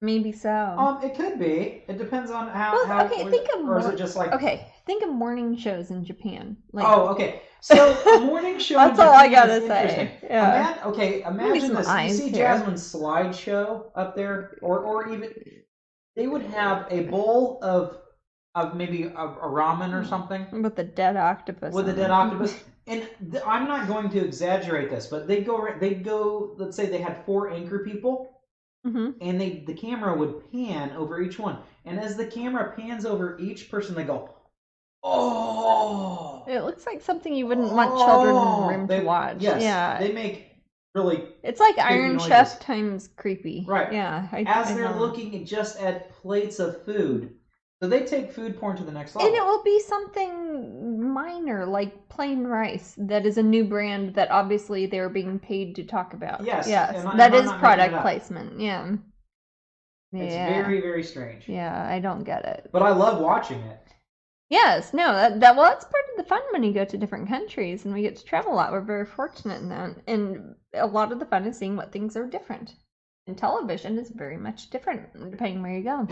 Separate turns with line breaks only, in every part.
Maybe so.
It could be. It depends on
Well,
how
okay, think of
or is it just like,
morning shows in Japan. Like
oh, okay. So a morning show in
that's all I
Japan is
gotta
interesting.
say. Yeah.
Okay,
I'm gonna need
imagine
some
this. You
eyes
see
here.
Jasmine's slideshow up there, or even they would have a bowl of maybe a ramen or something
With the dead octopus
with a
on
dead
it.
octopus. And I'm not going to exaggerate this, but they go. Let's say they had four anchor people,
Hmm.
and the camera would pan over each one. And as the camera pans over each person, they go, oh,
It looks like something you wouldn't want children in the
oh.
room to watch. Yeah.
They make really
It's like
creepy
Iron
noises.
Chef times creepy.
Right.
Yeah,
As
I
they're
know.
looking just at plates of food. So they take food porn to the next
And it
level.
will be something minor, like plain rice, that is a new brand that obviously they're being paid to talk about.
Yes,
Yes,
and
that
I'm
is
not making it
product
up.
placement. Yeah.
It's
Yeah.
very, very strange.
Yeah, I don't get it.
But I love watching it.
Yes, no, that well, that's part of the fun when you go to different countries and we get to travel a lot. We're very fortunate in that. And a lot of the fun is seeing what things are different. And television is very much different depending where you go.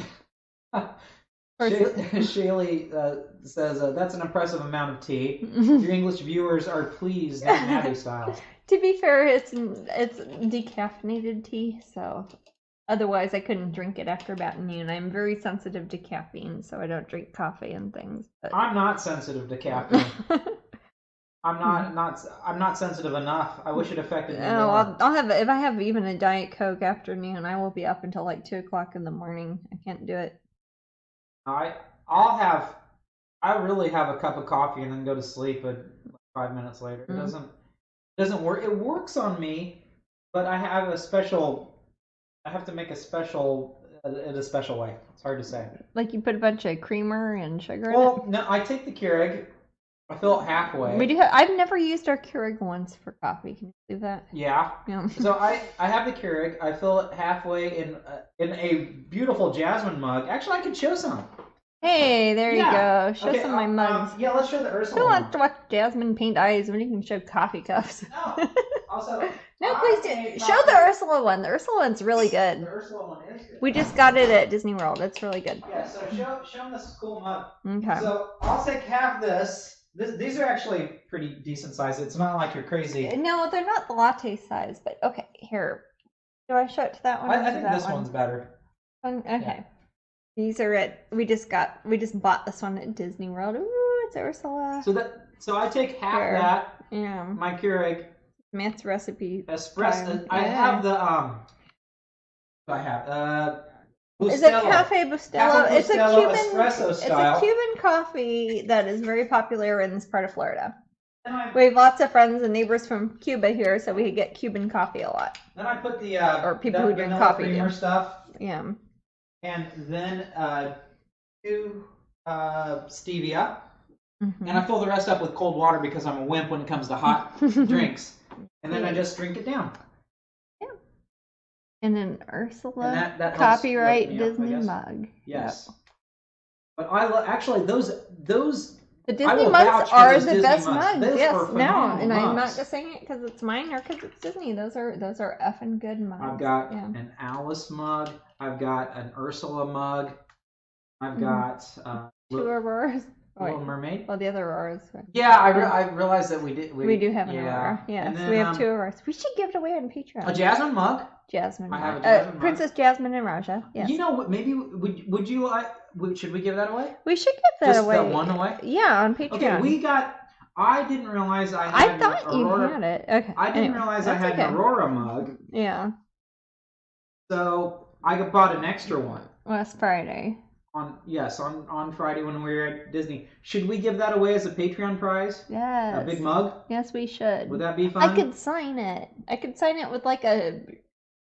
Shaylee says, that's an impressive amount of tea. Your English viewers are pleased, Aunt Maddie style.
To be fair, it's decaffeinated tea, so otherwise I couldn't drink it after about noon. I'm very sensitive to caffeine, so I don't drink coffee and things. But
I'm not sensitive to caffeine. I'm not sensitive enough. I wish it affected me
oh,
more.
I'll have if I have even a Diet Coke afternoon, I will be up until like 2 o'clock in the morning. I can't do it.
I'll have I really have a cup of coffee and then go to sleep at 5 minutes later. It
Mm.
doesn't work. It works on me, but I have a special. I have to make a special in a special way. It's hard to say.
Like you put a bunch of creamer and sugar in it.
Well, no, I take the Keurig. I fill it halfway.
We do. I've never used our Keurig once for coffee. Can you do that?
Yeah.
Yeah.
So I have the Keurig. I fill it halfway in a beautiful Jasmine mug. Actually, I could show some.
Hey, there you
Yeah.
go. Show
Okay.
some of my mugs.
Yeah. Let's show the
Who
Ursula
wants
one.
to watch Jasmine paint eyes when you can show coffee cups?
No. Also,
No,
I
please
made
do. Show the Ursula one. The Ursula one's really
The
good.
Ursula one is good.
We just got it at Disney World. It's really good.
Yeah. So show them this cool mug.
Okay.
So I'll take half this. These are actually pretty decent size. It's not like you're crazy.
No, they're not the latte size, but okay. Here. Do I show it to that one?
I think this one's better.
Okay.
Yeah.
These are at we just bought this one at Disney World. Ooh, it's Ursula.
So I take half
Sure.
that.
Yeah.
My Keurig
Matt's recipe.
espresso.
Time.
I
Yeah.
have the I have
Is it
Bustelo.
Cafe Bustelo?
Cafe
It's a
Bustelo
Cuban
espresso
It's
style.
a Cuban coffee that is very popular in this part of Florida.
Then I
We have lots of friends and neighbors from Cuba here, so we get Cuban coffee a lot.
put the
Or people
the
who drink
vanilla
coffee
creamer
do.
stuff,
Yeah.
and then two stevia,
Mhm.
and I fill the rest up with cold water because I'm a wimp when it comes to hot drinks. And then I just drink it down.
And an Ursula
And that helps
copyright
wake me up, I
Disney
guess.
mug.
Yes.
Yep.
But I actually those
The
I
Disney
will
mugs
vouch for
are
those
the
Disney
best
mugs.
mugs.
Those
Yes,
are
no,
phenomenal
and I'm not
mugs.
just saying it because it's mine or because it's Disney. Those are effing good mugs.
I've got
yeah.
an Alice mug. I've got an Ursula mug. I've
Mhm.
got
Two Auroras. Oh,
Little
wait.
Mermaid.
Well, the other Auroras.
Yeah, I realized that we
We do have an Aurora. Yes,
And then,
we have two Auroras. We should give it away on Patreon.
a Jasmine mug.
Jasmine.
I have a
mug.
Jasmine mug.
Princess Jasmine and Raja. Yes.
You know what? Maybe would you like? Should we give that away?
We should give that
Just
away.
that one away?
Yeah, on Patreon.
Okay, I didn't realize I
I
had
thought
an
you
Aurora.
had it. Okay.
I didn't
anyway,
realize I
that's
had
okay.
an Aurora mug,
Yeah.
so I bought an extra one
Last Friday.
on Friday when we were at Disney. Should we give that away as a Patreon prize?
Yes.
A big mug?
Yes, we should.
Would that be fun?
I could sign it. I could sign it with like a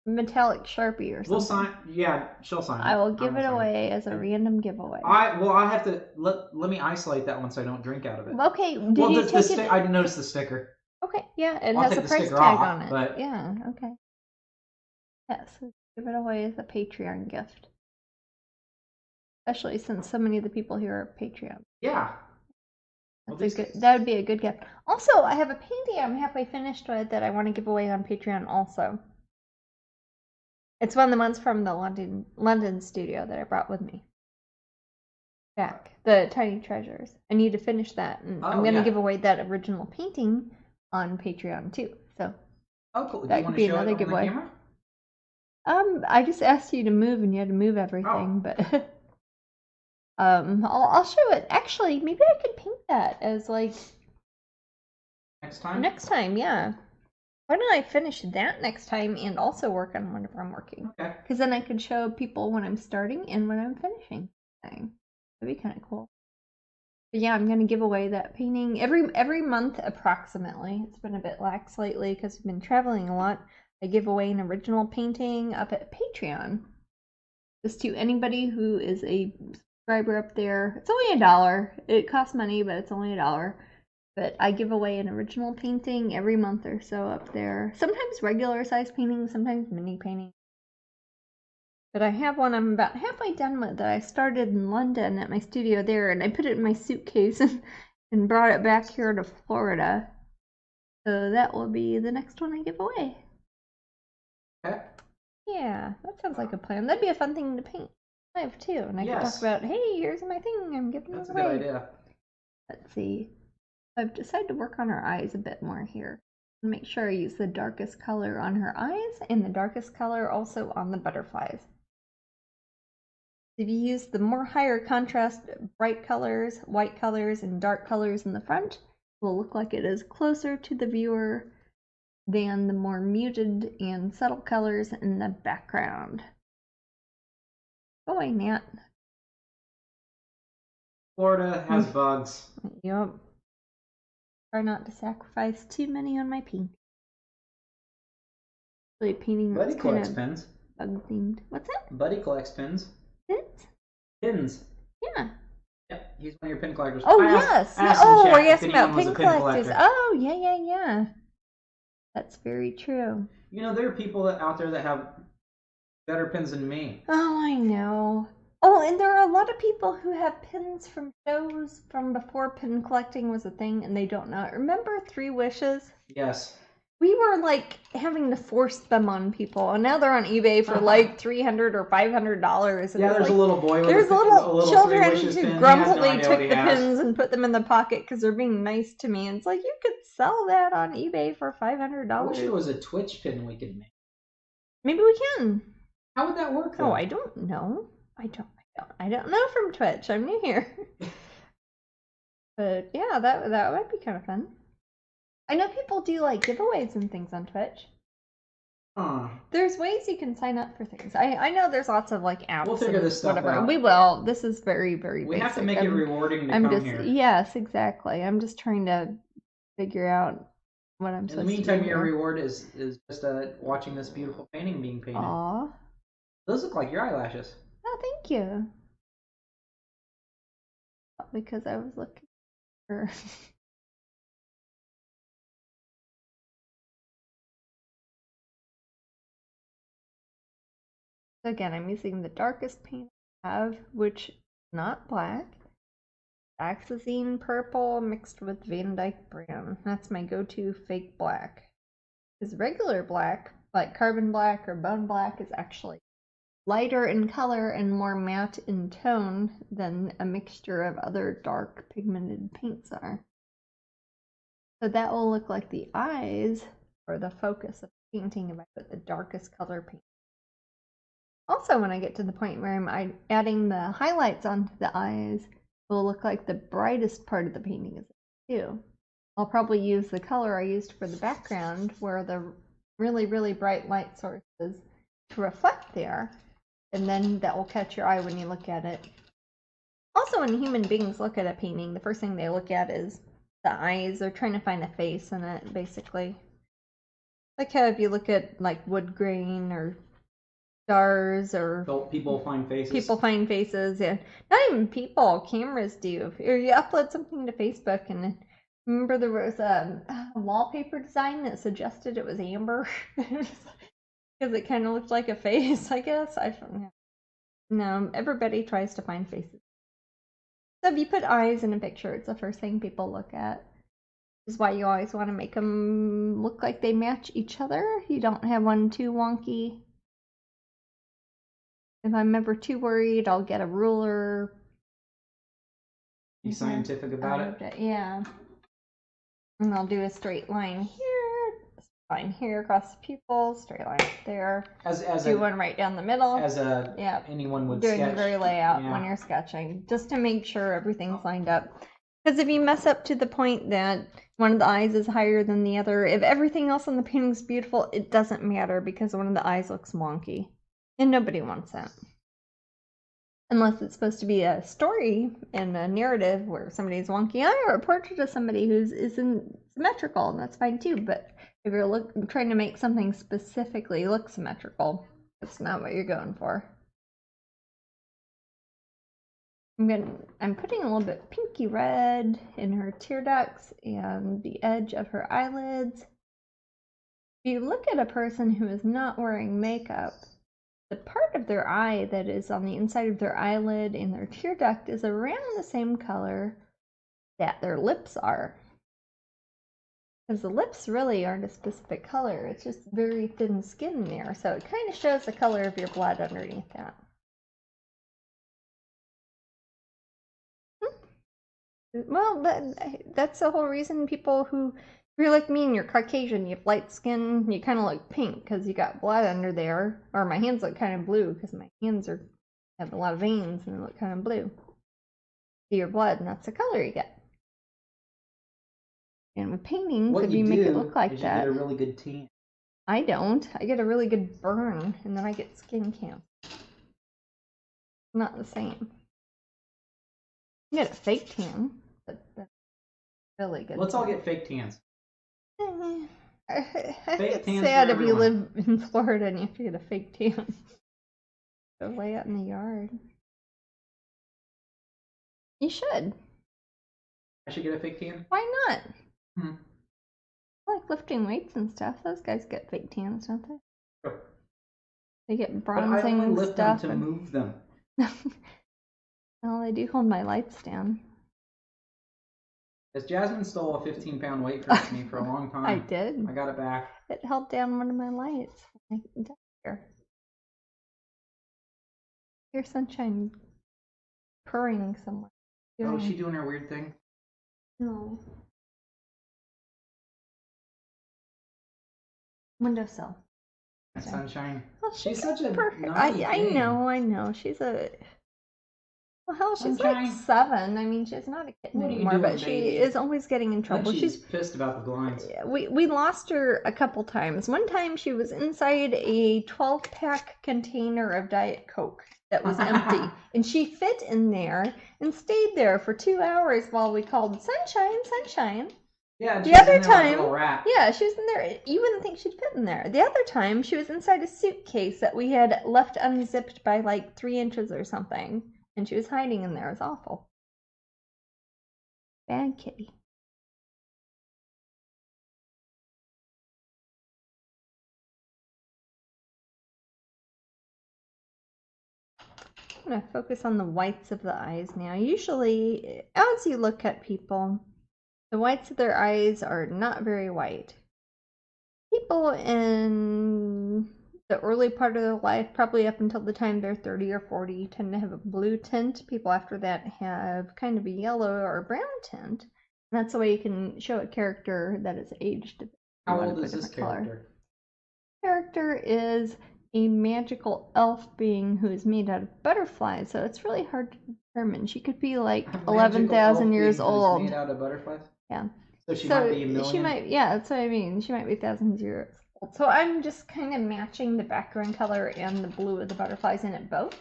metallic Sharpie or something.
We'll sign. Yeah, she'll sign it.
I will give it
sign
away as a random giveaway.
I have to let me isolate that one so I don't drink out of it.
Okay. Did you take it?
I noticed the sticker.
Okay. Yeah, it
I'll
has
take
a
the
price
sticker
tag
off,
on it.
but-
Yeah. Okay. Yes. Give it away as a Patreon gift. Especially since so many of the people here are Patreon.
Yeah.
That would be a good gift. Also, I have a painting I'm halfway finished with that I want to give away on Patreon also. It's one of the ones from the London studio that I brought with me. Back. The Tiny Treasures. I need to finish that, and I'm gonna give away that original painting on Patreon too. So
cool. Do
that
you
could
want
be
to show
another
it on the
giveaway.
camera?
I just asked you to move, and you had to move everything, but I'll show it. Actually, maybe I could paint that as like
next time.
Next time, yeah. Why don't I finish that next time and also work on whenever I'm working?
Okay.
Because then I could show people when I'm starting and when I'm finishing. That'd be kind of cool. But yeah, I'm gonna give away that painting every month approximately. It's been a bit lax lately because I've been traveling a lot. I give away an original painting up at Patreon. Just to anybody who is a subscriber up there. It's only $1. It costs money, but it's only $1. But I give away an original painting every month or so up there. Sometimes regular size paintings, sometimes mini paintings. But I have one I'm about halfway done with that I started in London at my studio there, and I put it in my suitcase and brought it back here to Florida. So that will be the next one I give away.
Okay.
Yeah, that sounds like a plan. That'd be a fun thing to paint live too, and I could talk about, hey, here's my thing, I'm giving it away.
That's a good idea.
Let's see. I've decided to work on her eyes a bit more here. Make sure I use the darkest color on her eyes and the darkest color also on the butterflies. If you use the more higher contrast bright colors, white colors, and dark colors in the front, it will look like it is closer to the viewer than the more muted and subtle colors in the background. Go away, Nat.
Florida has bugs.
Yep. Try not to sacrifice too many on my painting. Really painting that's
Buddy collects pins.
Bug themed. What's that?
Buddy collects pins.
Pins?
Pins.
Yeah.
Yep, he's one of your pin collectors.
Oh, yes.
Oh,
we're asking about pin collectors. Oh, yeah. That's very true.
You know, there are people out there that have better pins than me.
Oh, I know. Oh, and there are a lot of people who have pins from shows from before pin collecting was a thing, and they don't know. Remember 3 Wishes?
Yes.
We were like having to force them on people, and now they're on eBay for like $300 or $500. And
yeah, there's
like,
a little boy with
there's little children
who
grumpily took the pins and put them in the pocket because they're being nice to me. And it's like, you could sell that on eBay for $500.
I wish it was a Twitch pin we could make.
Maybe we can.
How would that work, though?
Oh, I don't know. I don't know from Twitch. I'm new here. But yeah, that might be kind of fun. I know people do like giveaways and things on Twitch. There's ways you can sign up for things. I know there's lots of like apps.
We'll figure this stuff out.
We will. This is very, very basic.
We have to make it rewarding to come here.
Yes, exactly. I'm just trying to figure out what I'm supposed to do.
In the meantime, your reward is just watching this beautiful painting being painted.
Aww.
Those look like your eyelashes.
Oh, thank you. Because I was looking for... Again, I'm using the darkest paint I have, which is not black. Axazine purple mixed with Van Dyke brown. That's my go-to fake black. Because regular black, like carbon black or bone black, is actually lighter in color and more matte in tone than a mixture of other dark pigmented paints are. So that will look like the eyes, or the focus of the painting, if I put the darkest color paint. Also, when I get to the point where I'm adding the highlights onto the eyes, it will look like the brightest part of the painting is too. I'll probably use the color I used for the background, where the really, really bright light source is, to reflect there, and then that will catch your eye when you look at it. Also, when human beings look at a painting, the first thing they look at is the eyes. They're trying to find a face in it, basically. Like how if you look at like wood grain or stars, or
people find faces.
People find faces, yeah. Not even people, cameras do. Or you upload something to Facebook, and remember there was a wallpaper design that suggested it was amber because it kind of looked like a face, I guess. I don't know. No, everybody tries to find faces. So if you put eyes in a picture, it's the first thing people look at. This is why you always want to make them look like they match each other. You don't have one too wonky. If I'm ever too worried, I'll get a ruler.
Be scientific about it.
Yeah. And I'll do a straight line here, line here across the pupil, straight line there. Do one right down the middle.
As anyone would
doing
sketch.
the very layout when you're sketching, just to make sure everything's lined up. Because if you mess up to the point that one of the eyes is higher than the other, if everything else on the painting is beautiful, it doesn't matter because one of the eyes looks wonky. And nobody wants that. Unless it's supposed to be a story and a narrative where somebody's wonky eye, or a portrait of somebody who isn't symmetrical, and that's fine too. But if you're trying to make something specifically look symmetrical, that's not what you're going for. I'm putting a little bit pinky red in her tear ducts and the edge of her eyelids. If you look at a person who is not wearing makeup, the part of their eye that is on the inside of their eyelid and their tear duct is around the same color that their lips are. Because the lips really aren't a specific color, it's just very thin skin there, so it kind of shows the color of your blood underneath that. Well, that's the whole reason people who, if you're like me and you're Caucasian, you have light skin, you kind of look pink because you got blood under there. Or my hands look kind of blue because my hands have a lot of veins and they look kind of blue. See your blood, and that's the color you get. And with paintings, if you make it look like that,
you get a really good tan.
I don't. I get a really good burn, and then I get skin cancer. Not the same. You get a fake tan, but that's really good.
Let's all get fake tans.
It's sad if you live in Florida and you have to get a fake tan. Go lay out in the yard. You should.
I should get a fake tan?
Why not? I like lifting weights and stuff. Those guys get fake tans, don't they?
Sure.
They get bronzing
but I only lift
stuff.
Them to move them.
Well, I do hold my lights down.
As Jasmine stole a 15-pound weight from me for a long time.
I did.
I got it back.
It held down one of my lights. Here. Here's Sunshine purring somewhere.
Oh, is she doing her weird thing?
No. Windowsill.
Sunshine.
Well,
she's such a
I know. She's a... Well, hell, she's like 7. I mean, she's not a kitten anymore, but she is always getting in trouble.
She's pissed about the blinds.
We lost her a couple times. One time she was inside a 12-pack container of Diet Coke that was empty, and she fit in there and stayed there for 2 hours while we called Sunshine.
Yeah,
the other time,
yeah,
she was in there. You wouldn't think she'd fit in there. The other time, she was inside a suitcase that we had left unzipped by like 3 inches or something. And she was hiding in there. It was awful. Bad kitty. I'm going to focus on the whites of the eyes now. Usually, as you look at people, the whites of their eyes are not very white. People in the early part of their life, probably up until the time they're 30 or 40, tend to have a blue tint. People after that have kind of a yellow or brown tint. And that's the way you can show a character that is aged.
How old is this character?
Character is a magical elf being who is made out of butterflies, so it's really hard to determine. She could be like 11,000 years old.
Made out of butterflies?
Yeah.
So she might be a million?
That's what I mean. She might be thousands of years. So I'm just kind of matching the background color and the blue of the butterflies in it both.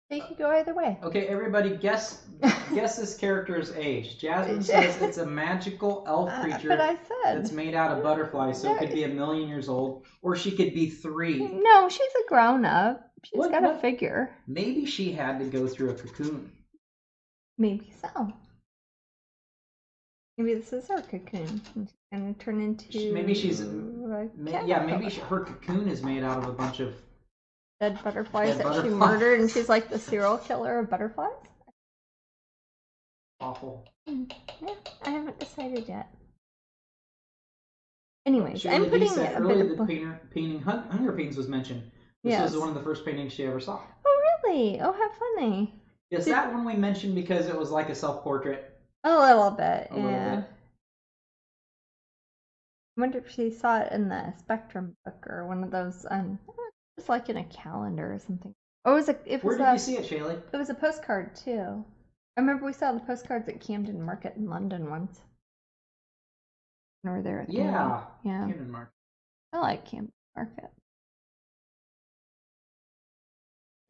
So you could go either way.
Okay, everybody, guess this character's age. Jasmine says it's a magical elf creature that's made out of butterflies, so it could be a million years old, or she could be 3.
No, she's a grown-up. She's got a figure.
Maybe she had to go through a cocoon.
Maybe so. Maybe this is her cocoon and turn into.
Maybe she's. Maybe her cocoon is made out of a bunch of
dead butterflies she murdered, and she's like the serial killer of butterflies.
Awful.
Yeah, I haven't decided yet. Anyways, I'm putting a bit of
painting Hunger Paintings was mentioned. This was one of the first paintings she ever saw.
Oh, really? Oh, how funny.
Is that one we mentioned because it was like a self-portrait?
A little bit,
A little bit.
I wonder if she saw it in the Spectrum book or one of those, just like in a calendar or something. Oh,
Where did you see it, Shaylee?
It was a postcard too. I remember we saw the postcards at Camden Market in London once. When we were there.
Yeah. Camden Market.
I like Camden Market.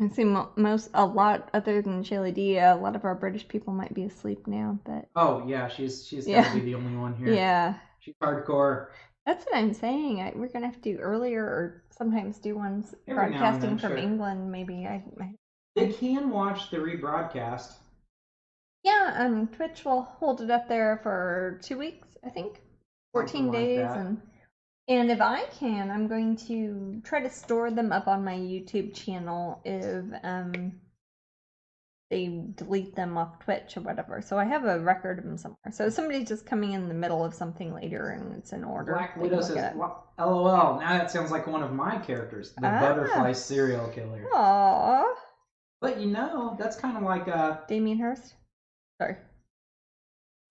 I see a lot other than Shaylee D. A lot of our British people might be asleep now, but.
Oh yeah, she's gotta be the only one here.
Yeah.
She's hardcore.
That's what I'm saying. We're gonna have to do earlier, or sometimes do ones broadcasting from England. Maybe
They can watch the rebroadcast.
Yeah, Twitch will hold it up there for 2 weeks, I think, 14 days, and if I can, I'm going to try to store them up on my YouTube channel if they delete them off Twitch or whatever. So I have a record of them somewhere. So if somebody's just coming in the middle of something later and it's in order.
Black Widow says, LOL, now that sounds like one of my characters, the butterfly serial killer.
Aww.
But you know, that's kind of like
Damien Hirst? Sorry.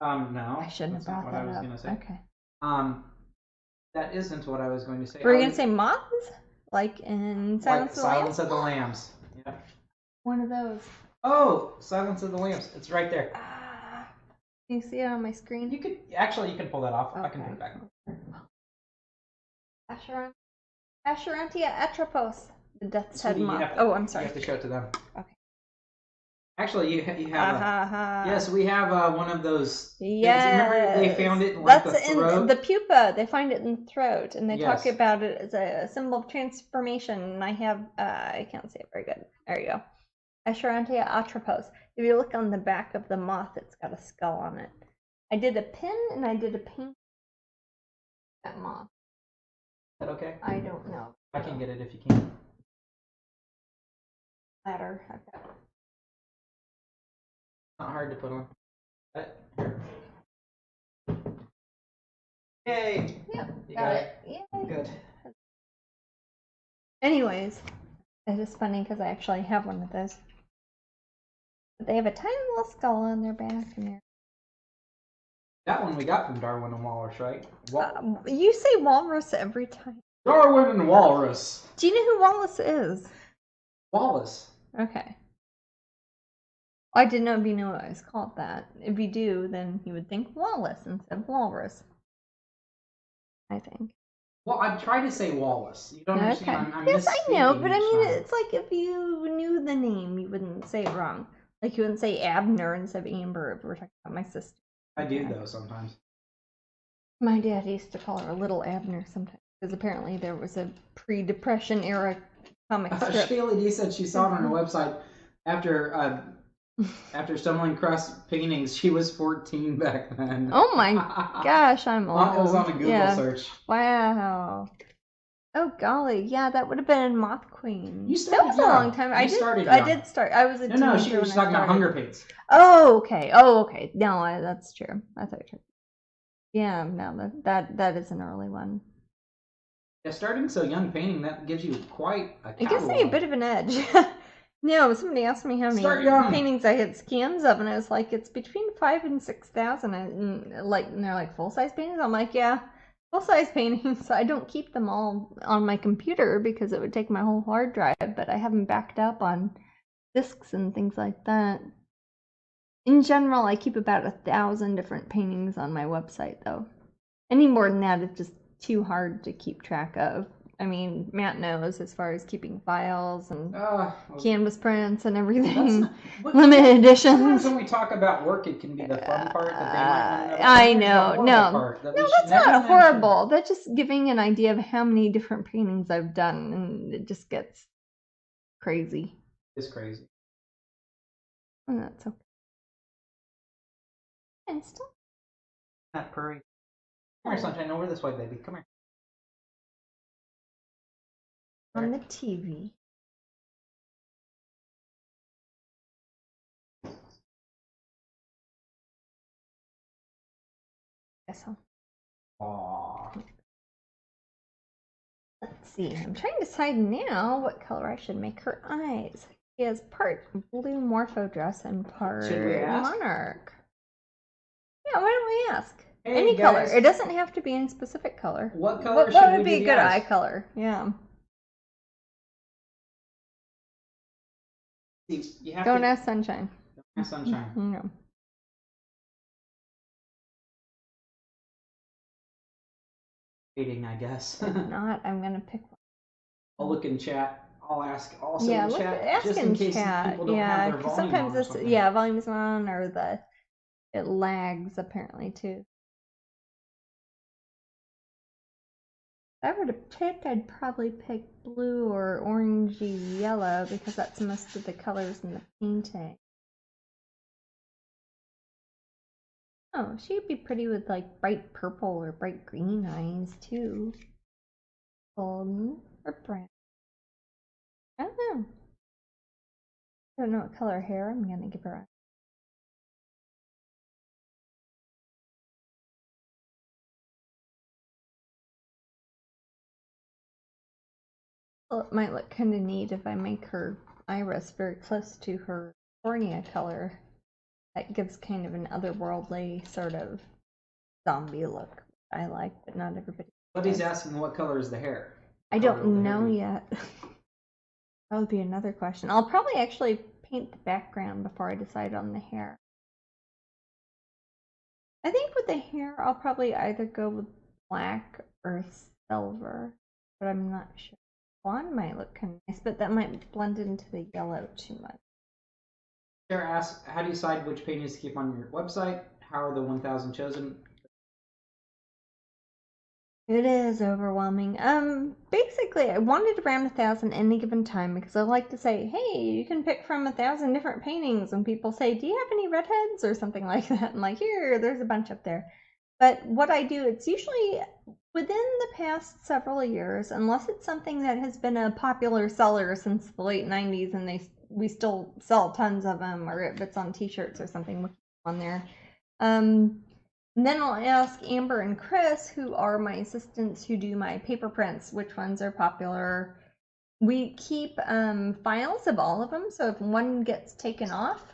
No.
I shouldn't have brought that up.
What I was going to say.
Okay.
That isn't what I was going to say.
Were you going to say moths? Like in Silence
of the Lambs? Yeah.
One of those.
Oh, Silence of the Lambs. It's right there.
Can you see it on my screen?
You can pull that off. Okay. I can put it back.
Acherontia atropos, the death's head moth. I'm sorry.
You have to show it to them.
Okay.
Actually, you have yes, we have one of those.
Yes.
Remember they found it in the throat?
In the pupa. They find it in the throat, and they talk about it as a symbol of transformation. And I have, I can't say it very good. There you go. Acherontia atropos. If you look on the back of the moth, it's got a skull on it. I did a pin and I did a paint. That moth.
Is that okay?
I don't know.
I can get it if you can.
Ladder. Okay.
Not hard to put on. Yay!
Yep.
You got it.
Yay.
Good.
Anyways, it's just funny because I actually have one of those. But they have a tiny little skull on their back and there.
That one we got from Darwin and Walrus, right?
You say walrus every time.
Darwin and Walrus.
Do you know who Wallace is?
Wallace.
Okay. I didn't know if you knew it was called that. If you do, then you would think Wallace instead of walrus. I think.
Well, I'm trying to say Wallace. You don't understand.
I'm yes, I know, but I mean, it's like if you knew the name, you wouldn't say it wrong. Like you wouldn't say Abner instead of Amber if we're talking about my sister.
I do, though, sometimes.
My dad used to call her Little Abner sometimes, because apparently there was a pre-Depression era comic strip.
Shaylee D said she saw it on her website after stumbling across paintings. She was 14 back then.
Oh my gosh, I'm old.
It was on a Google search.
Wow. Oh golly, yeah, that would have been Moth Queen.
That
was a long time. I did start. I was a teenager.
No, she was talking about Hunger Paints.
Oh, okay. No, that's true. I thought you were. Yeah, no, that is an early one.
Yeah, starting so young painting, that gives you quite a catalog.
It gives me a bit of an edge. No, somebody asked me how many paintings I had scans of, and I was like, it's between 5,000 and 6,000. And they're like full-size paintings. I'm like, yeah, full-size paintings. I don't keep them all on my computer because it would take my whole hard drive, but I have them backed up on discs and things like that. In general, I keep about 1,000 different paintings on my website, though. Any more than that, it's just too hard to keep track of. I mean, Matt knows as far as keeping files and canvas prints and everything. Limited editions.
Sometimes when we talk about work, it can be the fun part that they might not know.
I know. No, that's not horrible. That's just giving an idea of how many different paintings I've done, and it just gets crazy.
It's crazy.
And that's okay. And still.
Not purry. Come here, Sunshine. Over this way, baby. Come here.
On the TV. Guess so.
Aww.
Let's see. I'm trying to decide now what color I should make her eyes. He has part blue morpho dress and part monarch. Yeah, why don't we ask? Hey, any guys, color. It doesn't have to be any specific color.
What color what
would be a good eye color? Yeah.
You have
don't ask Sunshine.
Don't ask Sunshine.
No.
Waiting, I guess.
If not, I'm gonna pick one.
I'll look in chat. I'll ask also in chat. Ask just in case people don't have their volume
sometimes
on.
Sometimes volume's on, or it lags apparently too. If I were to pick, I'd probably pick blue or orangey yellow because that's most of the colors in the painting. Oh, she'd be pretty with like bright purple or bright green eyes too. Golden or brown. I don't know. I don't know what color hair I'm gonna give her. Well, it might look kind of neat if I make her iris very close to her cornea color. That gives kind of an otherworldly sort of zombie look. I like, but not everybody.
But he's asking what color is the hair?
I don't know yet. That would be another question. I'll probably actually paint the background before I decide on the hair. I think with the hair, I'll probably either go with black or silver, but I'm not sure. Blonde might look kind of nice, but that might blend into the yellow too much.
Sarah asks, how do you decide which paintings to keep on your website? How are the 1,000 chosen?
It is overwhelming. Basically, I wanted around 1,000 any given time because I like to say, hey, you can pick from 1,000 different paintings. And people say, do you have any redheads or something like that? I'm like, here, there's a bunch up there. But what I do, it's usually within the past several years, unless it's something that has been a popular seller since the late 90s and we still sell tons of them, or if it's on t-shirts or something, we'll keep on there. And then I'll ask Amber and Chris, who are my assistants who do my paper prints, which ones are popular. We keep files of all of them, so if one gets taken off,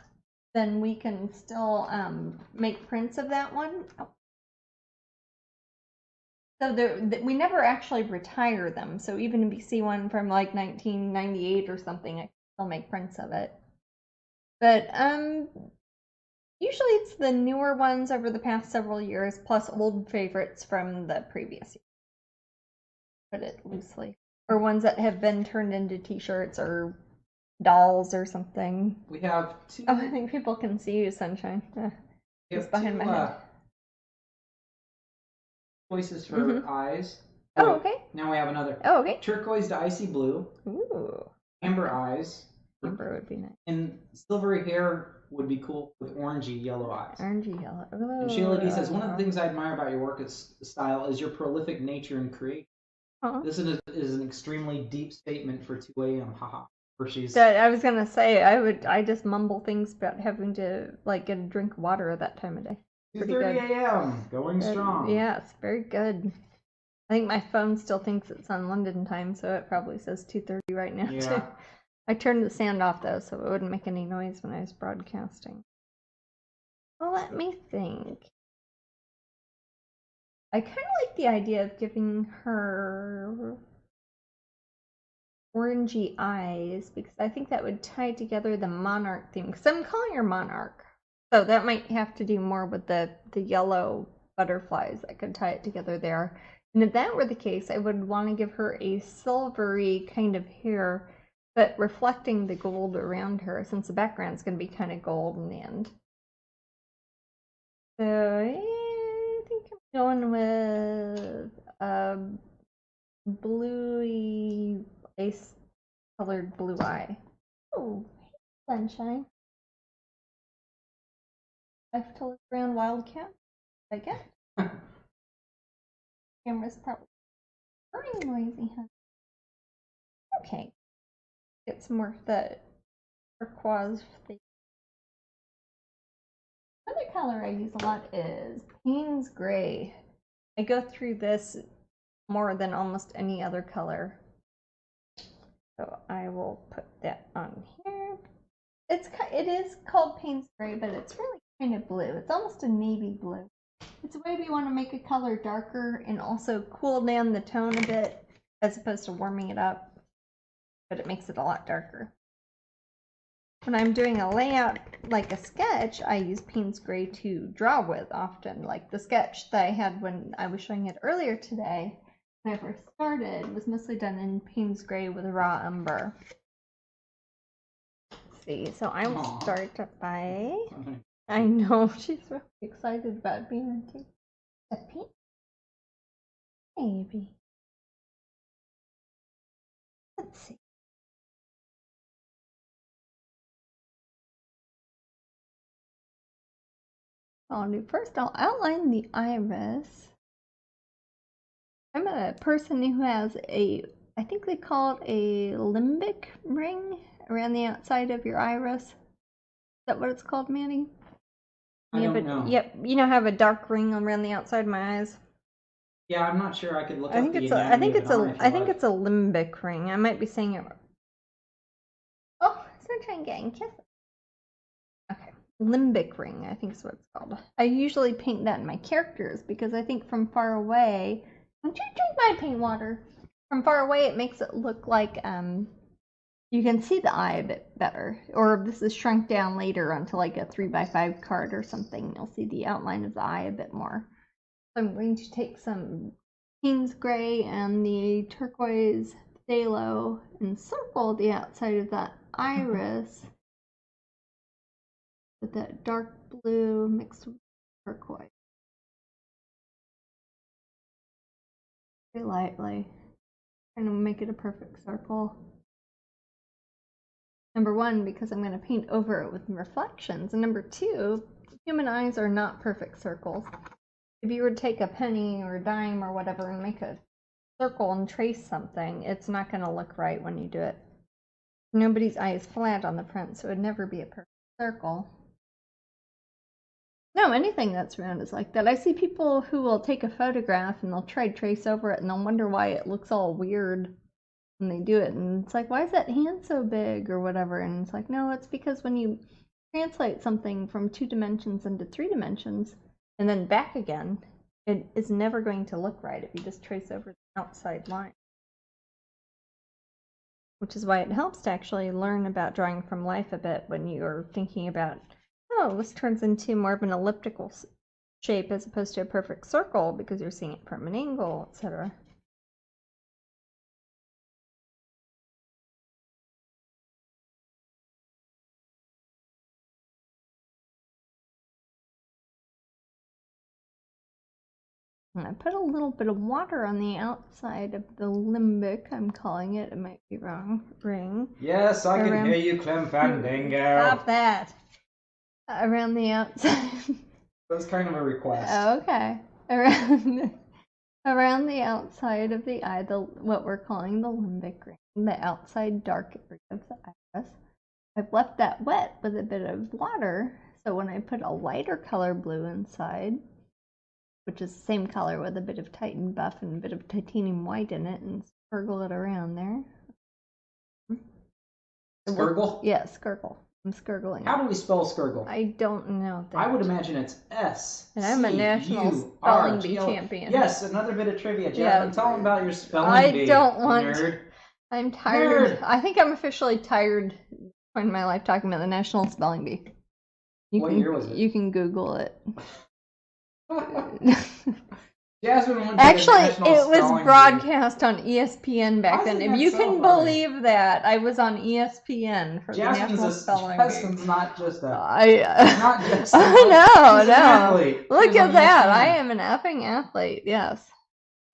then we can still make prints of that one. So we never actually retire them, so even if you see one from like 1998 or something, I can still make prints of it. But usually it's the newer ones over the past several years, plus old favorites from the previous year. Put it loosely. Or ones that have been turned into t-shirts or dolls or something.
We have two.
Oh, I think people can see you, Sunshine. It's behind my head.
Choices for eyes.
Oh, okay.
Now we have another.
Oh, okay.
Turquoise to icy blue.
Ooh.
Amber eyes.
Amber would be nice.
And silvery hair would be cool with orangey yellow eyes.
Orangey yellow.
Oh, and Sheila D says, one of the things I admire about your work style is your prolific nature and creation. This is an extremely deep statement for 2 a.m. Haha.
I was gonna say I just mumble things about having to like get a drink of water at that time of day.
2:30 a.m. Going strong.
Yes, very good. I think my phone still thinks it's on London time, so it probably says 2:30 right now too. I turned the sound off though, so it wouldn't make any noise when I was broadcasting. Well, let me think. I kind of like the idea of giving her orangey eyes because I think that would tie together the monarch theme. Because I'm calling her monarch, so that might have to do more with the yellow butterflies that could tie it together there. And if that were the case, I would want to give her a silvery kind of hair, but reflecting the gold around her, since the background's going to be kind of gold in the end. So I think I'm going with a bluey lace colored blue eye. Oh, hey, Sunshine. I have to look around Wildcat. I get it. Camera's probably very noisy, huh? Okay. Get some more of the turquoise. Another color I use a lot is Payne's Gray. I go through this more than almost any other color. So I will put that on here. It is called Payne's Gray, but it's really kind of blue. It's almost a navy blue. It's a way we want to make a color darker and also cool down the tone a bit as opposed to warming it up, but it makes it a lot darker. When I'm doing a layout like a sketch, I use Payne's Gray to draw with often. Like the sketch that I had when I was showing it earlier today, when I first started, was mostly done in Payne's Gray with raw umber. Let's see, so I will start by... I know, she's really excited about being a pink baby. Let's see. I'll do first, I'll outline the iris. I'm a person who has I think they call it a limbic ring around the outside of your iris. Is that what it's called, Manny?
I don't know.
Yep, you know, have a dark ring around the outside of my eyes.
Yeah, I'm not sure. I could look up
I think it's a limbic ring. I might be saying it. Oh, Sunshine Gang, kiss it. Okay, limbic ring, I think is what it's called. I usually paint that in my characters because I think from far away. Don't you drink my paint water? From far away, it makes it look like you can see the eye a bit better. Or if this is shrunk down later onto like a 3x5 card or something, you'll see the outline of the eye a bit more. So I'm going to take some Payne's Gray and the turquoise phthalo and circle the outside of that iris with that dark blue mixed with turquoise. Very lightly. Trying to make it a perfect circle. Number one, because I'm going to paint over it with reflections. And number two, human eyes are not perfect circles. If you were to take a penny or a dime or whatever and make a circle and trace something, it's not going to look right when you do it. Nobody's eye is flat on the print, so it would never be a perfect circle. No, anything that's round is like that. I see people who will take a photograph and they'll try to trace over it and they'll wonder why it looks all weird when they do it. And it's like, why is that hand so big or whatever? And it's like, no, it's because when you translate something from 2 dimensions into 3 dimensions and then back again, it is never going to look right if you just trace over the outside line. Which is why it helps to actually learn about drawing from life a bit when you're thinking about, oh, this turns into more of an elliptical shape as opposed to a perfect circle because you're seeing it from an angle, etc. And I put a little bit of water on the outside of the limbic, I'm calling it. It might be wrong. Ring.
Yes, I can hear you, Clem Fandango.
Stop that. Around the outside.
That's kind of a request.
Okay. Around the outside of the eye, what we're calling the limbic ring, the outside dark area of the iris. I've left that wet with a bit of water, so when I put a lighter color blue inside, which is the same color with a bit of Titan buff and a bit of titanium white in it, and skirgle it around there.
Skirgle?
Yeah, skirgle. I'm skirgling.
How do we spell skirgle?
I don't know that.
I would imagine it's S.
And I'm a national spelling bee champion.
Yes, another bit of trivia. Jasmine, tell them about your spelling bee.
I don't want.
Nerd.
I'm tired.
Nerd.
I think I'm officially tired in my life talking about the national spelling bee.
What year was it?
You can Google it.
Jasmine
actually, it was broadcast on ESPN back then. If you can believe that, I was on ESPN for the national spelling bee.
Jasmine's not just a.
Not
just.
No. Look at that! I am an effing athlete. Yes,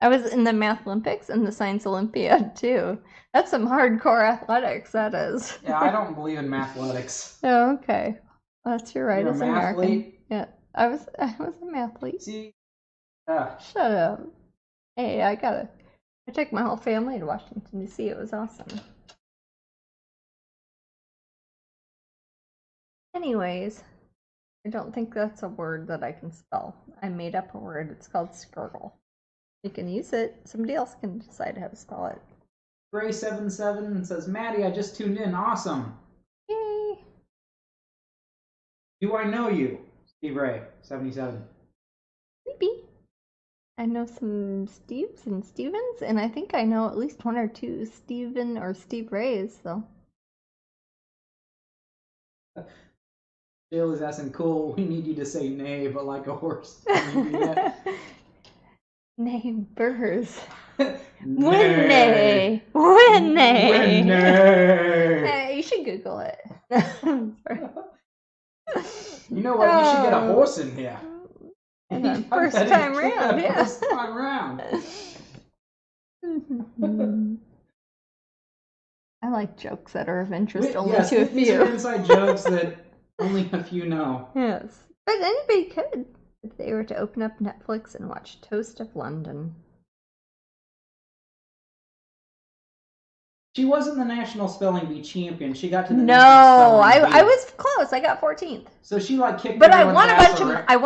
I was in the Math Olympics and the Science Olympiad too. That's some hardcore athletics. That is.
Yeah, I don't believe in mathletics.
Oh, okay. That's your right as an American.
Mathlete?
Yeah, I was a mathlete.
See.
Shut up. Hey, I took my whole family to Washington D.C. It was awesome. Anyways, I don't think that's a word that I can spell. I made up a word. It's called skirgle. You can use it. Somebody else can decide how to spell it.
Gray77 says, Maddie, I just tuned in. Awesome.
Yay.
Do I know you? Steve Ray, 77.
Maybe. I know some Steves and Stevens, and I think I know at least one or two Steven or Steve Rays, so.
Jill is asking, cool, we need you to say nay, but like a horse. Can you do that?
Neighbors.
Nay.
Winnie. You should Google it.
You know what? You should get a horse in here.
First time round, yeah.
First time round.
I like jokes that are of interest only to a few.
These are inside jokes that only a few know.
Yes. But anybody could if they were to open up Netflix and watch Toast of London.
She wasn't the National Spelling Bee champion. She got to the
No, I was close. I got 14th.
So she like kicked.
But I won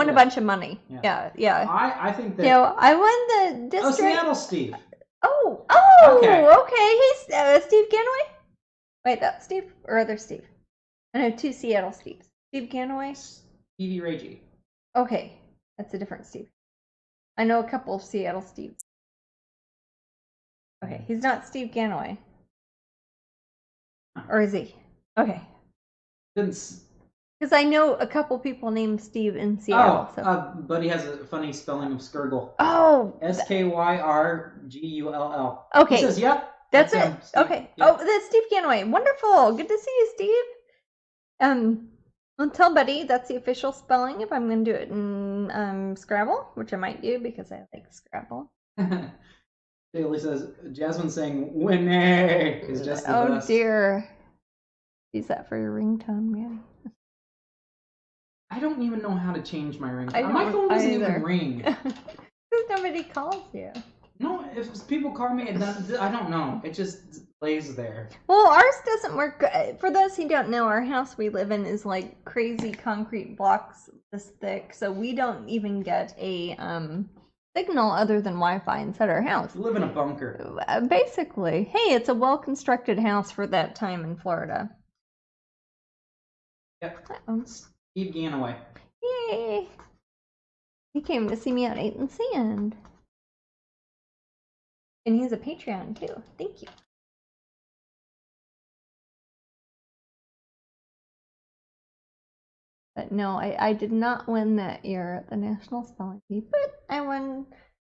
a bunch of money. Yeah.
I think that.
I won the district.
Oh, Seattle Steve.
Oh, okay. He's Steve Ganaway. Wait, that's Steve or other Steve? I know two Seattle Steves. Steve Ganaway.
Stevie Ray.
Okay, that's a different Steve. I know a couple of Seattle Steves. Okay, he's not Steve Ganaway. Or is he? Okay. Because I know a couple people named Steve in Seattle.
Buddy has a funny spelling of Skirgle.
Oh.
Skyrgull.
Okay.
He says, yep.
That's it. Okay. Yep. Oh, that's Steve Ganaway. Wonderful. Good to see you, Steve. I'll tell Buddy that's the official spelling if I'm going to do it in Scrabble, which I might do because I like Scrabble.
Bailey says, Jasmine saying, Winnie is just the best.
Oh, dear. Use that for your ringtone, man.
I don't even know how to change my ringtone. My phone doesn't even ring.
Because nobody calls you.
No, if people call me, I don't know. It just lays there.
Well, ours doesn't work. For those who don't know, our house we live in is like crazy concrete blocks this thick, so we don't even get a signal other than Wi-Fi inside our house.
We live in a bunker.
Basically. Hey, it's a well-constructed house for that time in Florida.
Yep. Steve Ganaway.
Yay! He came to see me at 8 and Sand. And he's a Patreon too. Thank you. But no, I did not win that year at the National Spelling Bee, but I won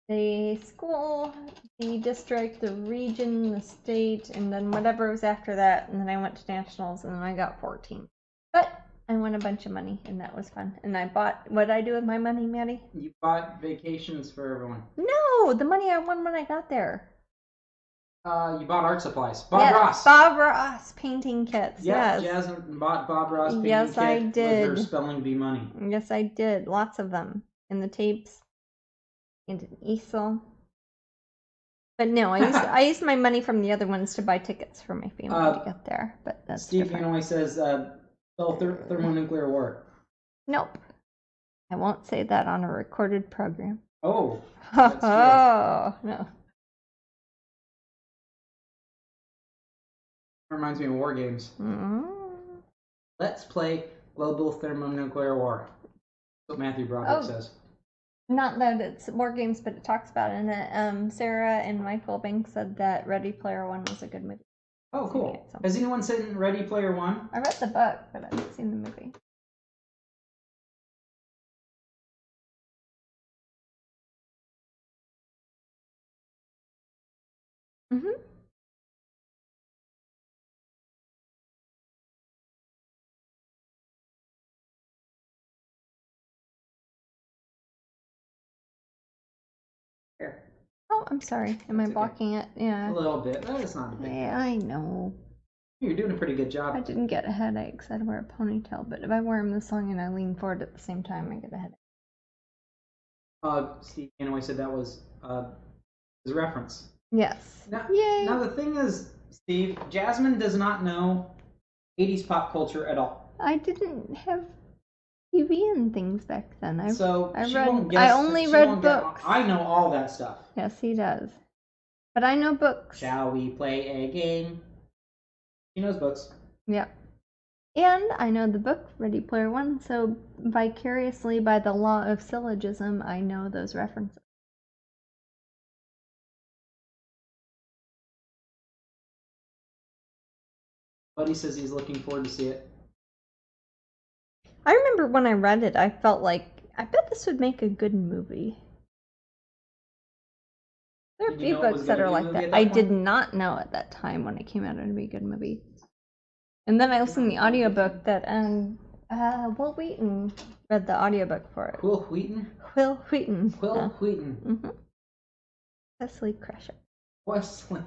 the school, the district, the region, the state, and then whatever was after that, and then I went to nationals, and then I got 14. But I won a bunch of money, and that was fun. And I bought, what did I do with my money, Maddie?
You bought vacations for everyone.
No, the money I won when I got there.
You bought art supplies. Bob Ross.
Bob Ross painting kits.
Yeah, yes. Jasmine bought Bob Ross painting kits.
I did.
With her spelling bee money.
Yes, I did. Lots of them. And the tapes. And an easel. But no, I used my money from the other ones to buy tickets for my family to get there. But that's
Steve Ganaway says, thermonuclear war.
Nope. I won't say that on a recorded program.
Oh. That's true.
No.
Reminds me of war games.
Mm-hmm.
Let's play global thermonuclear war. That's what Matthew Broderick says.
Not that it's war games, but it talks about it in it. Sarah and Michael Banks said that Ready Player One was a good movie.
Oh, cool. Has anyone seen Ready Player One?
I read the book, but I haven't seen the movie. Mm-hmm.
Here.
Oh, I'm sorry. Am I blocking it? Yeah.
A little bit. That's not a big deal.
I know.
You're doing a pretty good job.
I didn't get a headache because I wear a ponytail, but if I wear them this long and I lean forward at the same time, I get a headache.
Steve Ganaway said that was his reference.
Yes.
Yay. Now the thing is, Steve, Jasmine does not know 80s pop culture at all.
I didn't have TV and things back then. I only read books.
I know all that stuff.
Yes, he does. But I know books.
Shall we play a game? He knows books.
Yep. And I know the book Ready Player One, so vicariously by the law of syllogism, I know those references.
Buddy says he's looking forward to see it.
I remember when I read it, I felt like, I bet this would make a good movie. There are a few books that are like that. I did not know at that time when it came out it would be a good movie. And then I listened to the audiobook that Will Wheaton read the audiobook for it.
Will Wheaton?
Will Wheaton.
Will Wheaton.
Mm-hmm. Wesley Crusher.
Wesley.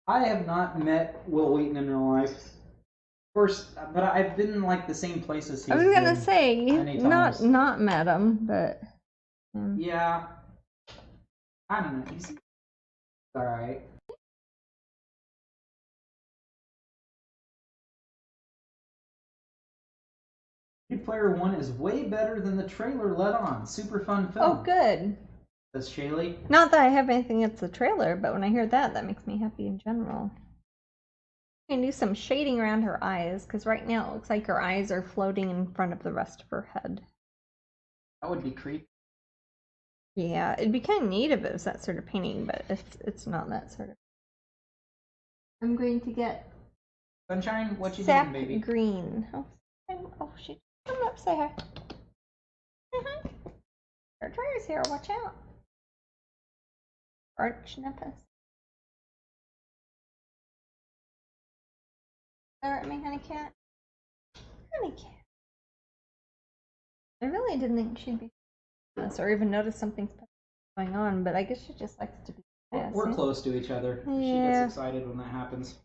I have not met Will Wheaton in real life. Of course, but I've been in like the same places he's been.
I was gonna say not met him, but
yeah. I don't know. He's alright. Ready Player One is way better than the trailer let on. Super fun film.
Oh, good.
Says Shaylee.
Not that I have anything against the trailer, but when I hear that makes me happy in general. I can do some shading around her eyes, because right now it looks like her eyes are floating in front of the rest of her head.
That would be creepy.
Yeah, it'd be kind of neat if it was that sort of painting, but it's not that sort of. I'm going to get
Sunshine. What you
sap
doing, baby?
Green. Oh, she come up, say hi. Her trigger's here. Watch out. Arch Nepus. Alright, my honey cat. Honey cat. I really didn't think she'd be this or even notice something special going on, but I guess she just likes to be fast.
We're close to each other. Yeah. She gets excited when that happens.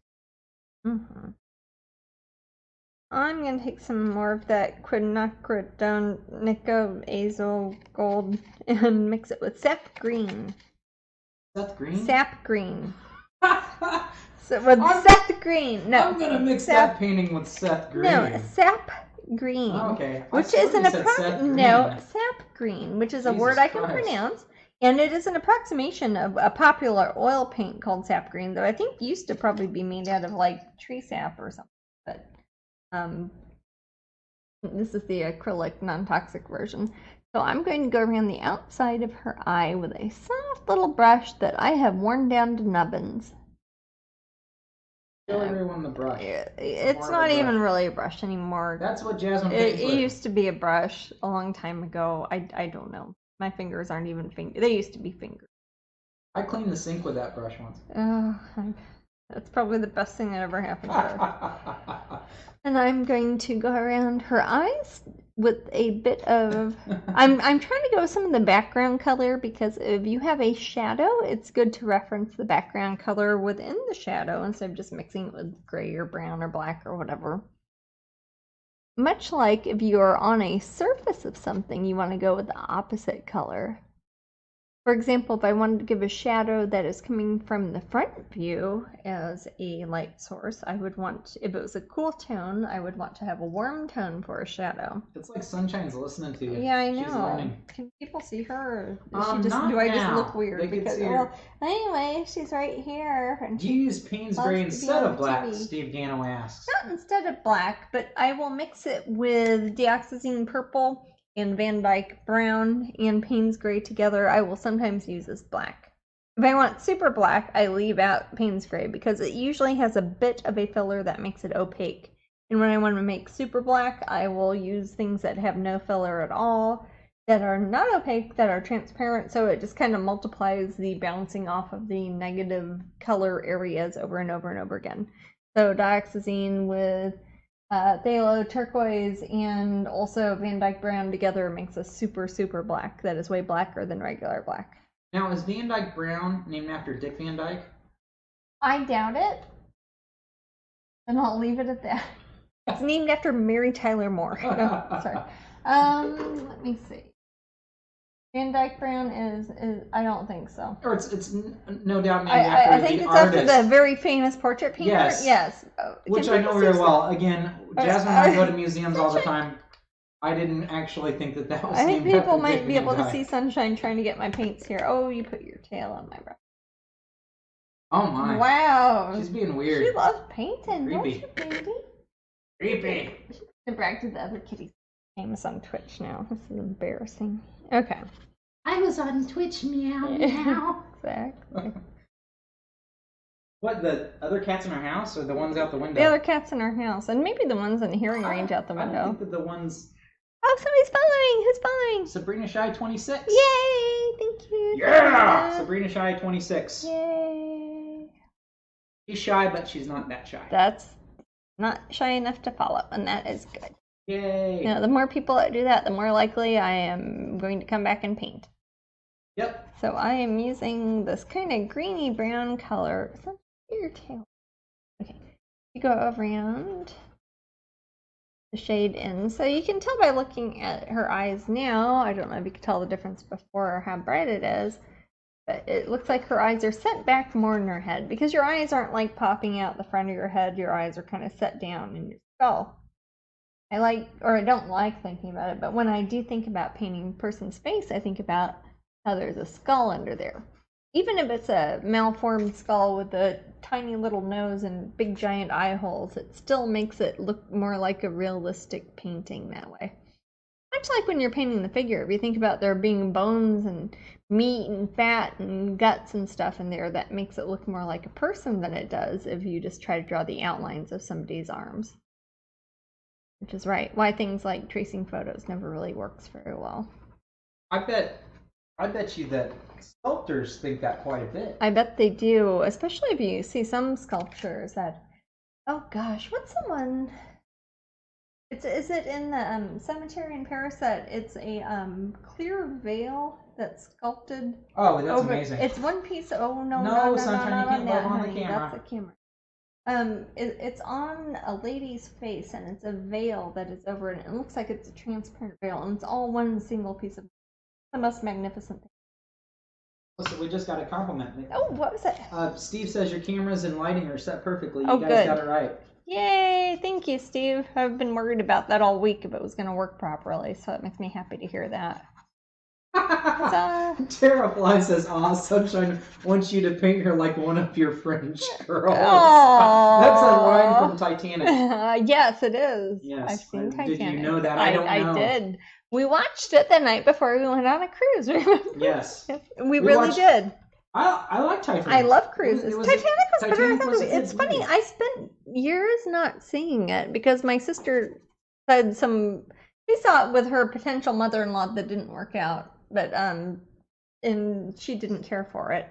Mm-hmm. I'm going to take some more of that quinacridone nicoazole gold and mix it with sap green.
Sap green?
Sap green. So with sap green. No.
I'm going to mix that painting with sap green.
No, sap green.
Oh, okay.
Which is an sap green, which is a word I can pronounce. And it is an approximation of a popular oil paint called sap green, though I think used to probably be made out of like tree sap or something. But this is the acrylic non-toxic version. So I'm going to go around the outside of her eye with a soft little brush that I have worn down to nubbins.
Show everyone the brush.
It's not even really a brush anymore.
That's what Jasmine
It used to be a brush a long time ago. I don't know. My fingers aren't even fingers. They used to be fingers.
I cleaned the sink with that brush once.
Oh, that's probably the best thing that ever happened to her. And I'm going to go around her eyes with a bit of. I'm trying to go with some of the background color because if you have a shadow, it's good to reference the background color within the shadow instead of just mixing it with gray or brown or black or whatever. Much like if you are on a surface of something, you want to go with the opposite color. For example, if I wanted to give a shadow that is coming from the front view as a light source, I would want, if it was a cool tone, I would want to have a warm tone for a shadow.
It's like Sunshine's listening to you.
Yeah, I know.
She's learning.
Can people see her? Or do I just look weird?
They
because,
see her.
Well, anyway, she's right here. And
do you use Payne's Gray instead of black? TV. Steve Gano asks.
Not instead of black, but I will mix it with Dioxazine Purple and Van Dyke Brown and Payne's Gray together. I will sometimes use as black. If I want super black, I leave out Payne's Gray because it usually has a bit of a filler that makes it opaque. And when I want to make super black, I will use things that have no filler at all, that are not opaque, that are transparent, so it just kind of multiplies the bouncing off of the negative color areas over and over and over again. So Dioxazine with phthalo turquoise and also Van Dyke Brown together makes a super, super black that is way blacker than regular black.
Now, is Van Dyke Brown named after Dick Van Dyke?
I doubt it. And I'll leave it at that. It's named after Mary Tyler Moore. No, sorry. Let me see. Van Dyke Brown is I don't think so.
Or it's no doubt named after
I think
the
it's
artist.
After the very famous portrait painter.
Yes. Which I know very well. Again, Jasmine and I go to museums all the time. I didn't actually think that was
I think
named
people
after
might
Dick
be
Van
able to
Dyke.
see Sunshine trying to get my paints here. Oh, you put your tail on my brush.
Oh my.
Wow.
She's being weird.
She loves painting.
Creepy.
Don't you, baby?
Creepy.
She's brag to the other kitties. Famous on Twitch now. This is embarrassing. Okay.
I was on Twitch, meow, meow.
Exactly.
What, the other cats in our house or the ones out the window?
The other cats in our house, and maybe the ones in hearing range out the window.
I think that the ones...
Oh, somebody's following! Who's following?
Sabrina Shy 26.
Yay! Thank you.
Yeah! Sabrina Shy 26.
Yay!
She's shy, but she's not that shy.
That's not shy enough to follow, and that is good.
Yay!
You know, the more people that do that, the more likely I am going to come back and paint.
Yep.
So I am using this kind of greeny brown color. Is that your tail? Okay. You go around the shade in. So you can tell by looking at her eyes now. I don't know if you can tell the difference before or how bright it is. But it looks like her eyes are set back more in her head. Because your eyes aren't like popping out the front of your head. Your eyes are kind of set down in your skull. I don't like thinking about it, but when I do think about painting a person's face, I think about how there's a skull under there. Even if it's a malformed skull with a tiny little nose and big giant eye holes, it still makes it look more like a realistic painting that way. Much like when you're painting the figure, if you think about there being bones and meat and fat and guts and stuff in there, that makes it look more like a person than it does if you just try to draw the outlines of somebody's arms. Which is right. Why things like tracing photos never really works very well.
I bet you that sculptors think that quite a bit.
I bet they do, especially if you see some sculptures that, oh gosh, what's the one? Is it in the cemetery in Paris that it's a clear veil that's sculpted?
Oh, that's amazing.
It's one piece. Oh no,
Sunshine, you can't love on the camera.
That's the camera. It's on a lady's face, and it's a veil that is over it. And it looks like it's a transparent veil, and it's all one single piece of the most magnificent thing.
Listen, we just got a compliment.
Oh, what was it?
Steve says your cameras and lighting are set perfectly.
Oh,
you guys
good.
got it right.
Yay! Thank you, Steve. I've been worried about that all week if it was going to work properly, so it makes me happy to hear that.
Terrafly says, Sunshine wants you to paint her like one of your French girls.
That's
a line from Titanic.
Yes, it is.
Yes.
I've seen Titanic.
Did you know that? I don't know.
I did. We watched it the night before we went on a cruise, remember?
Yes.
We really did.
I like Titanic.
I love cruises. Titanic was better than
was
it's funny, I spent years not seeing it because my sister said she saw it with her potential mother-in-law that didn't work out. But and she didn't care for it,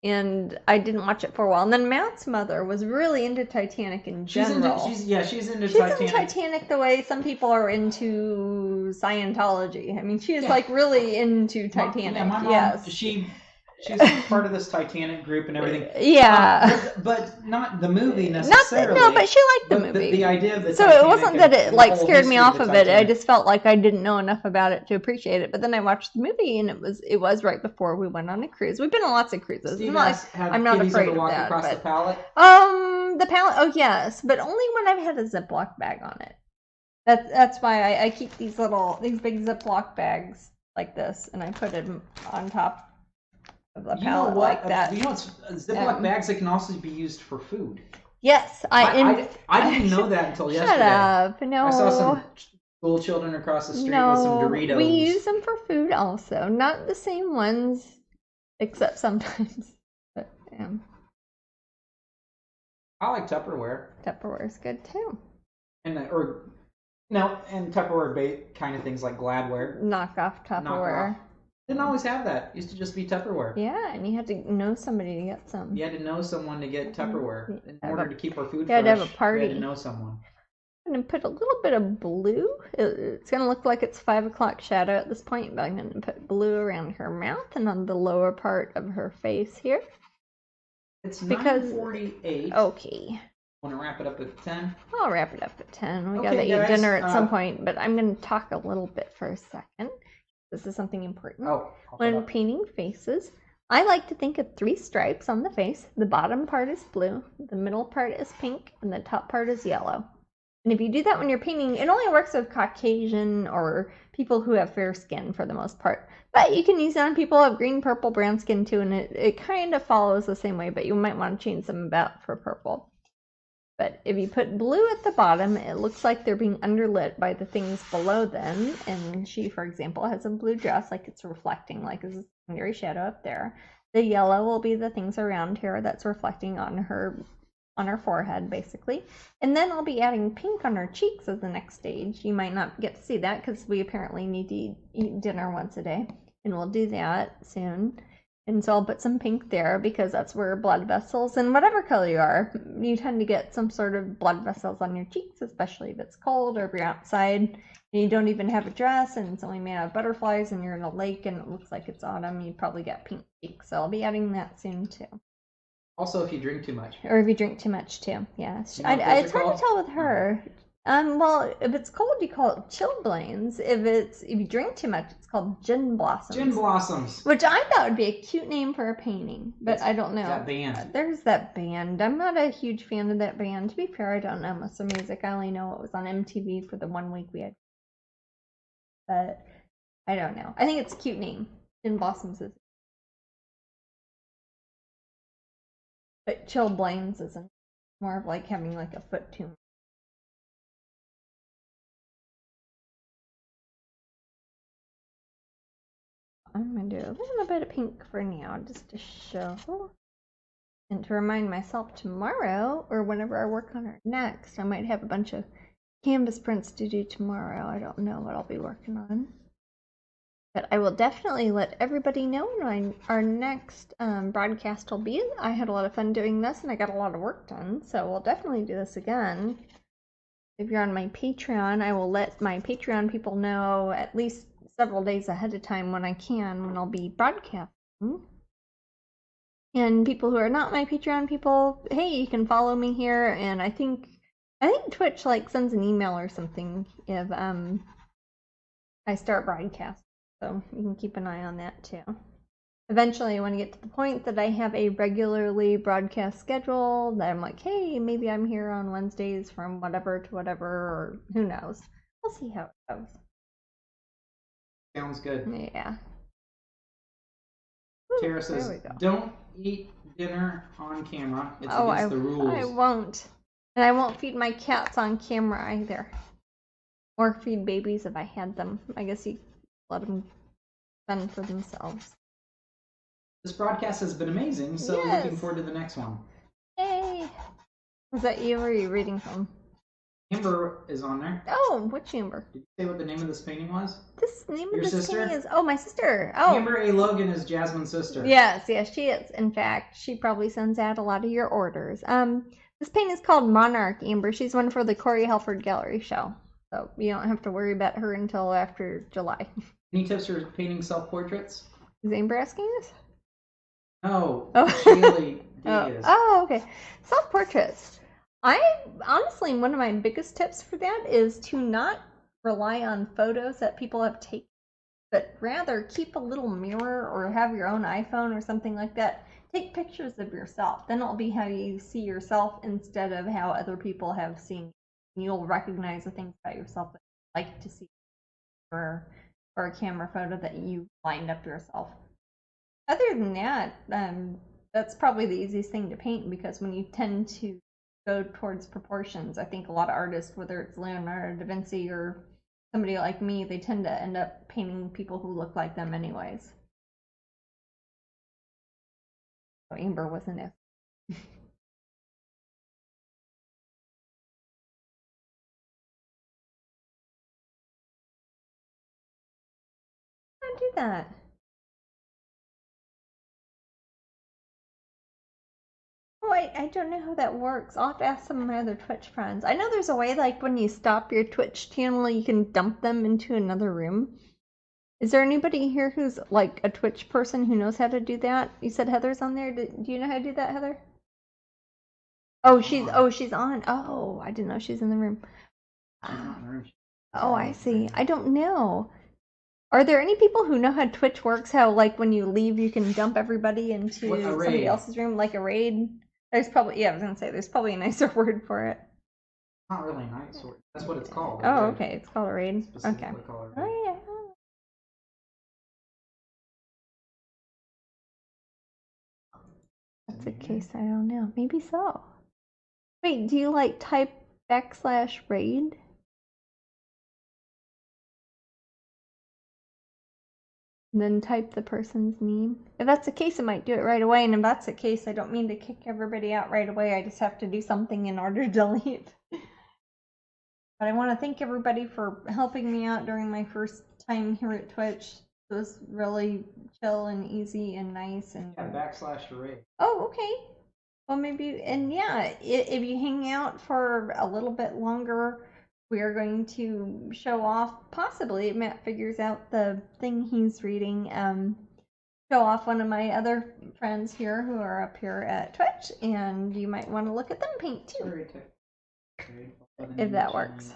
and I didn't watch it for a while. And then Matt's mother was really into Titanic in general.
She's into
She's
Titanic.
into Titanic the way some people are into Scientology. I mean, she is like really into Titanic.
My mom,
yes,
she's part of this Titanic group and everything.
Yeah,
but not the movie necessarily.
But she liked the movie.
The idea of the
so
Titanic
it wasn't that it like scared me off of it.
Titanic.
I just felt like I didn't know enough about it to appreciate it. But then I watched the movie, and it was right before we went on a cruise. We've been on lots of cruises. I'm not afraid of that.
Across the pallet?
The pallet. Oh yes, but only when I've had a Ziploc bag on it. That's why I keep these big Ziploc bags like this, and I put them on top of the pallet like that.
You know, Ziploc bags that can also be used for food.
Yes,
I didn't know that until yesterday.
Shut up! No,
I saw some school children across the street with some Doritos.
We use them for food also, not the same ones, except sometimes. But yeah.
I like Tupperware.
Tupperware is good too.
And Tupperware kind of things like Gladware.
Knockoff Tupperware.
Didn't always have that. It used to just be Tupperware.
Yeah, and you had to know somebody to get some.
You had to know someone to get Tupperware in order to keep our food fresh.
You had to have a party.
You had to know someone.
I'm going to put a little bit of blue. It's going to look like it's 5 o'clock shadow at this point, but I'm going to put blue around her mouth and on the lower part of her face here.
It's 9:48.
Okay.
Want to wrap it up at 10?
I'll wrap it up at 10. We got to eat dinner at some point, but I'm going to talk a little bit for a second. This is something important. When painting faces, I like to think of 3 stripes on the face. The bottom part is blue, the middle part is pink, and the top part is yellow. And if you do that when you're painting, it only works with Caucasian or people who have fair skin for the most part. But you can use it on people who have green, purple, brown skin too, and it kind of follows the same way, but you might want to change them about for purple. But if you put blue at the bottom, it looks like they're being underlit by the things below them. And she, for example, has a blue dress, like it's reflecting, like there's a secondary shadow up there. The yellow will be the things around here that's reflecting on her forehead, basically. And then I'll be adding pink on her cheeks as the next stage. You might not get to see that because we apparently need to eat dinner once a day, and we'll do that soon. And so I'll put some pink there because that's where blood vessels, and whatever color you are, you tend to get some sort of blood vessels on your cheeks, especially if it's cold or if you're outside and you don't even have a dress and it's only made out of butterflies and you're in a lake and it looks like it's autumn, you'd probably get pink cheeks. So I'll be adding that soon too.
Also, if you drink too much.
Or if you drink too much too, yeah. It's hard to tell with her. Well, if it's cold, you call it chilblains. If you drink too much, it's called gin blossoms.
Gin blossoms.
Which I thought would be a cute name for a painting, but I don't know.
That band.
There's that band. I'm not a huge fan of that band. To be fair, I don't know most of the music. I only know what was on MTV for the 1 week we had. But I don't know. I think it's a cute name. Gin blossoms is. But chilblains isn't. More of like having like a foot too. I'm going to do a little bit of pink for now, just to show. And to remind myself tomorrow, or whenever I work on her next, I might have a bunch of canvas prints to do tomorrow. I don't know what I'll be working on. But I will definitely let everybody know when our next broadcast will be. I had a lot of fun doing this, and I got a lot of work done, so we'll definitely do this again. If you're on my Patreon, I will let my Patreon people know at least several days ahead of time when I can, when I'll be broadcasting. And people who are not my Patreon people, hey, you can follow me here, and I think Twitch like sends an email or something if I start broadcasting, so you can keep an eye on that too. Eventually I want to get to the point that I have a regularly broadcast schedule that I'm like, hey, maybe I'm here on Wednesdays from whatever to whatever, or who knows. We'll see how it goes.
Sounds good.
Yeah.
Tara says, don't eat dinner on camera. It's against the rules.
I won't. And I won't feed my cats on camera either. Or feed babies if I had them. I guess you let them fend for themselves.
This broadcast has been amazing, so looking forward to the next one.
Yay! Was that you or are you reading from?
Amber is on there.
Oh, which Amber?
Did you say what the name of this painting was?
Painting is... Oh, my sister. Oh.
Amber A. Logan is Jasmine's sister.
Yes, she is. In fact, she probably sends out a lot of your orders. This painting is called Monarch, Amber. She's one for the Corey Helford Gallery show. So you don't have to worry about her until after July.
Any tips for painting self-portraits?
Is Amber asking this?
No. Shaylee is.
Oh, okay. Self-portraits. Honestly, one of my biggest tips for that is to not rely on photos that people have taken, but rather keep a little mirror or have your own iPhone or something like that. Take pictures of yourself. Then it'll be how you see yourself instead of how other people have seen you. You'll recognize the things about yourself that you like to see or a camera photo that you lined up yourself. Other than that, that's probably the easiest thing to paint, because when you tend to go towards proportions, I think a lot of artists, whether it's Leonardo da Vinci or somebody like me, they tend to end up painting people who look like them anyways. So Amber wasn't it. Don't do that. Oh, I don't know how that works. I'll have to ask some of my other Twitch friends. I know there's a way, like, when you stop your Twitch channel, you can dump them into another room. Is there anybody here who's, like, a Twitch person who knows how to do that? You said Heather's on there. Do you know how to do that, Heather? Oh, she's on. Oh, I didn't know she's in the room. Oh, I see. I don't know. Are there any people who know how Twitch works? How, like, when you leave, you can dump everybody into somebody else's room, like a raid? There's probably, I was gonna say, there's probably a nicer word for it.
Not really night sword. That's what it's called.
Oh, okay. It's called a raid. Okay.
Called a raid.
Oh yeah. That's a case I don't know. Maybe so. Wait, do you like type /raid? And then type the person's name. If that's the case, it might do it right away. And if that's the case, I don't mean to kick everybody out right away. I just have to do something in order to delete. But I want to thank everybody for helping me out during my first time here at Twitch. It was really chill and easy and nice. And
yeah, /raid.
Oh, okay. Well, maybe, and yeah, if you hang out for a little bit longer, we are going to show off, possibly, if Matt figures out the thing he's reading, show off one of my other friends here who are up here at Twitch, and you might want to look at them paint too, if that works.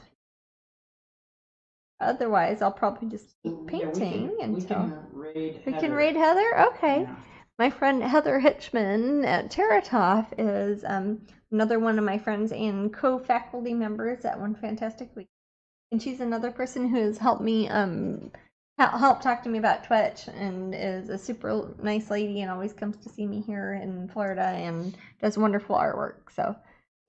Otherwise, I'll probably just keep painting until we can raid Heather. Okay. Yeah. My friend Heather Hitchman at Terratoff is another one of my friends and co-faculty members at One Fantastic Week. And she's another person who has helped me help talk to me about Twitch and is a super nice lady and always comes to see me here in Florida and does wonderful artwork. So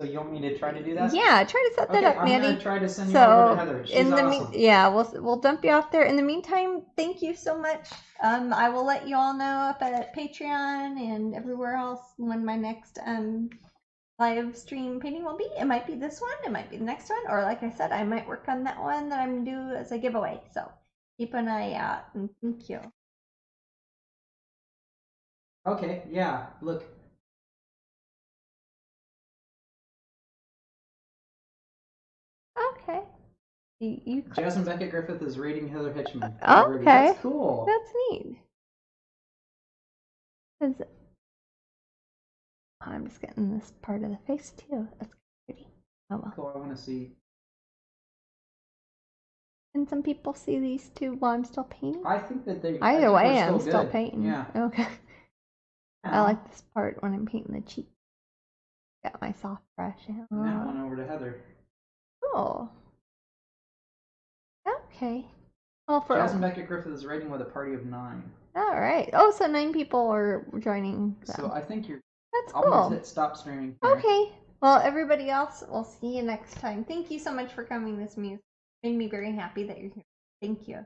you want me to try to do that?
Yeah, try to set that up, Maddie.
I'm gonna try to send you over to Heather. She's awesome.
Yeah, we'll dump you off there. In the meantime, thank you so much. I will let you all know up at Patreon and everywhere else when my next live stream painting will be. It might be this one, it might be the next one, or like I said, I might work on that one that I'm gonna do as a giveaway. So keep an eye out and thank you.
Okay, yeah. Look.
Okay. You
Jasmine Becket-Griffith is rating Heather Hitchman.
Okay.
That's cool.
That's neat. I'm just getting this part of the face too. That's pretty. Oh well.
Cool, I want to see.
Can some people see these two while I'm still painting?
I think that they.
Either way, I'm still painting.
Yeah.
Okay. I like this part when I'm painting the cheek. Got my soft brush.
And that one over to Heather.
Cool. Okay. Well, for
Jasmine Becket-Griffith is rating with a party of 9.
All right. Oh, so 9 people are joining.
So I think you're.
That's cool.
I'll hit stop streaming. Here.
Okay. Well, everybody else, we'll see you next time. Thank you so much for coming. This music made me very happy that you're here. Thank you.